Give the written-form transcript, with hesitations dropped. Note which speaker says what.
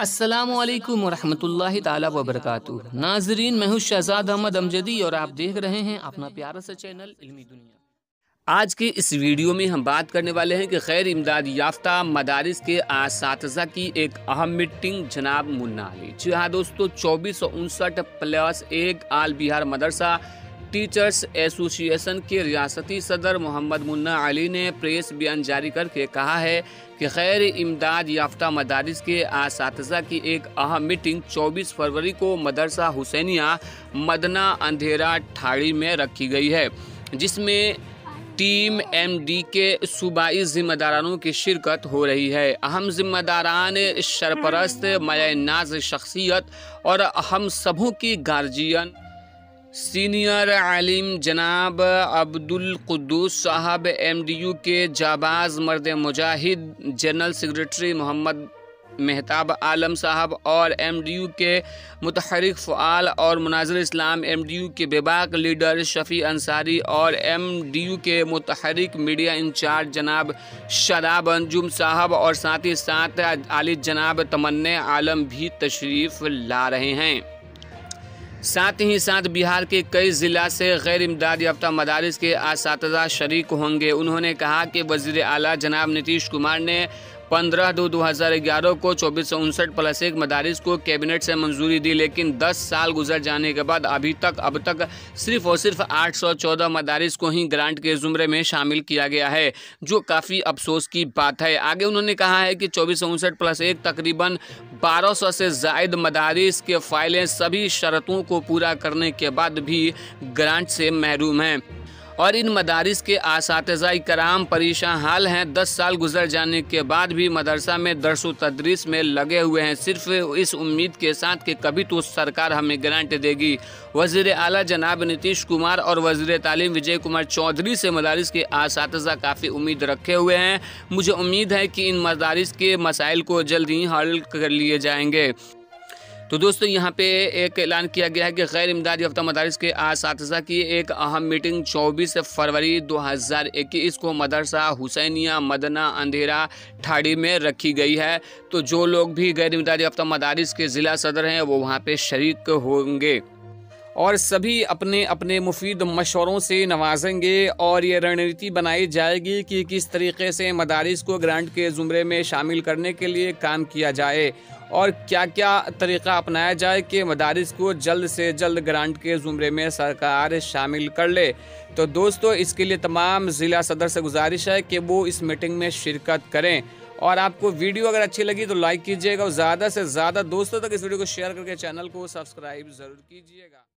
Speaker 1: अस्सलामुअलैकुम वरहमतुल्लाहि ताला वबरकातुहू। नाजरीन, मैं हूँ शहजाद अहमद अमजदी और आप देख रहे हैं अपना प्यारा सा चैनल इल्मी दुनिया। आज के इस वीडियो में हम बात करने वाले हैं कि खैर इमदाद याफ्ता मदारिस के असातिज़ा की एक अहम मीटिंग जनाब मुन्ना अली। जी हाँ दोस्तों, 2459+1 आल बिहार मदरसा टीचर्स एसोसिएशन के रियासती सदर मोहम्मद मुन्ना अली ने प्रेस बयान जारी करके कहा है कि खैर इमदाद याफ्ता मदारिस के असातिज़ा की एक अहम मीटिंग 24 फरवरी को मदरसा हुसैनिया मदना अंधेरा ठाड़ी में रखी गई है, जिसमें टीम एमडी के सूबाई जिम्मेदारानों की शिरकत हो रही है। अहम जिम्मेदारान, सरपरस्त, मयनाज शख्सियत और हम सबों की गार्जियन सीनियर आलिम जनाब अब्दुल कुद्दूस साहब, एमडीयू के जाबाज मर्द मुजाहिद जनरल सेक्रेटरी मोहम्मद मेहताब आलम साहब और एमडीयू के मुतहरिक फ़आल और मुनाज़िर इस्लाम, एमडीयू के बेबाक लीडर शफ़ी अंसारी और एमडीयू के मुतहरिक मीडिया इंचार्ज जनाब शादाब अंजुम साहब और साथ ही साथ आली जनाब तमन्ने आलम भी तशरीफ़ ला रहे हैं। साथ ही साथ बिहार के कई ज़िला से गैर इमदाद याफ्ता मदारिस के असातिज़ा शरीक होंगे। उन्होंने कहा कि वज़ीर आला जनाब नीतीश कुमार ने 15/2/2011 को 2459+1 मदारिस को कैबिनेट से मंजूरी दी, लेकिन 10 साल गुजर जाने के बाद अब तक सिर्फ और सिर्फ 814 मदारिस को ही ग्रांट के ज़ुमरे में शामिल किया गया है, जो काफ़ी अफसोस की बात है। आगे उन्होंने कहा है कि 2459+1 तकरीबन 1200 से ज़ायद मदारिस के फाइलें सभी शर्तों को पूरा करने के बाद भी ग्रांट से महरूम हैं और इन मदारिस के असातिज़ा कराम परेशान हाल हैं। 10 साल गुजर जाने के बाद भी मदरसा में दर्स व तदरीस में लगे हुए हैं, सिर्फ इस उम्मीद के साथ कि कभी तो सरकार हमें ग्रांट देगी। वज़ीर आला जनाब नीतीश कुमार और वज़ीर तालीम विजय कुमार चौधरी से मदारिस के असातिज़ा काफ़ी उम्मीद रखे हुए हैं। मुझे उम्मीद है कि इन मदारिस के मसाइल को जल्द ही हल कर लिए जाएंगे। तो दोस्तों, यहाँ पे एक ऐलान किया गया है कि गैर इमदाद याफ्ता मदारिस के असातिज़ा की एक अहम मीटिंग 24 फरवरी 2021 को मदरसा हुसैनिया मदना अंधेरा ठाड़ी में रखी गई है। तो जो लोग भी गैर इमदाद याफ्ता मदारिस के ज़िला सदर हैं वो वहाँ पे शरीक होंगे और सभी अपने अपने मुफीद मशवरों से नवाजेंगे और ये रणनीति बनाई जाएगी कि किस तरीके से मदारिस को ग्रांट के ज़ुमरे में शामिल करने के लिए काम किया जाए और क्या क्या तरीक़ा अपनाया जाए कि मदारिस को जल्द से जल्द ग्रांट के ज़ुमरे में सरकार शामिल कर ले। तो दोस्तों, इसके लिए तमाम ज़िला सदर से गुजारिश है कि वो इस मीटिंग में शिरकत करें और आपको वीडियो अगर अच्छी लगी तो लाइक कीजिएगा और ज़्यादा से ज़्यादा दोस्तों तक इस वीडियो को शेयर करके चैनल को सब्सक्राइब ज़रूर कीजिएगा।